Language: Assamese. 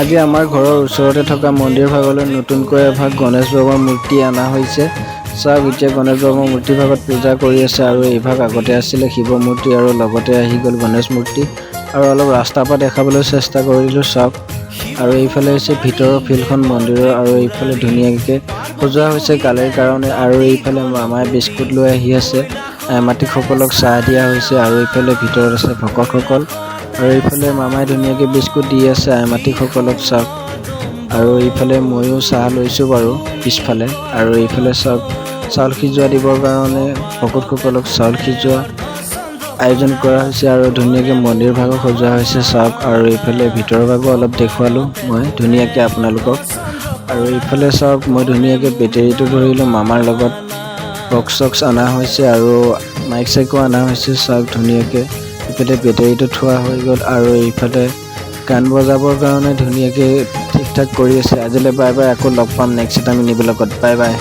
আজি আমাৰ ঘৰৰ ওচৰতে থকা মন্দিৰ ভাগলৈ নতুনকৈ এভাগ গণেশ বাবাৰ মূৰ্তি অনা হৈছে। চাওক এতিয়া গণেশ বাবাৰ মূৰ্তি ভাগত পূজা কৰি আছে আৰু এইভাগ আগতে আছিলে শিৱ মূৰ্তি আৰু লগতে আহি গ'ল গণেশ মূৰ্তি আৰু অলপ ৰাস্তাৰ পৰা দেখাবলৈ চেষ্টা কৰিলোঁ। চাওক আৰু এইফালে হৈছে ভিতৰৰ ফিল্ডখন মন্দিৰৰ আৰু এইফালে ধুনীয়াকৈ সজোৱা হৈছে গালিৰ কাৰণে আৰু এইফালে মামাই বিস্কুট লৈ আহি আছে। মাটিসকলক চাহ দিয়া হৈছে আৰু এইফালে ভিতৰত আছে ভকতসকল আৰু এইফালে মামাই ধুনীয়াকৈ বিস্কুট দি আছে মাটিসকলক। চাওক আৰু এইফালে ময়ো চাহ লৈছোঁ বাৰু পিছফালে আৰু এইফালে চাওক চাউল সিজোৱা দিবৰ কাৰণে ভকতসকলক চাউল সিজোৱা আয়োজন কৰা হৈছে আৰু ধুনীয়াকৈ মন্দিৰ ভাগো সজোৱা হৈছে। চাওক আৰু এইফালে ভিতৰৰ ভাগো অলপ দেখুৱালোঁ মই ধুনীয়াকৈ আপোনালোকক আৰু এইফালে চাওক মই ধুনীয়াকৈ বেটেৰীটো ধৰিলোঁ মামাৰ লগত বক্স চক্স অনা হৈছে আৰু মাইক চাইকো অনা হৈছে। চাওক ধুনীয়াকৈ এইফালে বেটেৰীটো থোৱা হৈ গ'ল আৰু এইফালে গান বজাবৰ কাৰণে ধুনীয়াকৈ ঠিক ঠাক কৰি আছে। আজিলৈ বাই বাই, আকৌ লগ পাম নেক্সট এটা মিনি ব্লগত। Bye bye.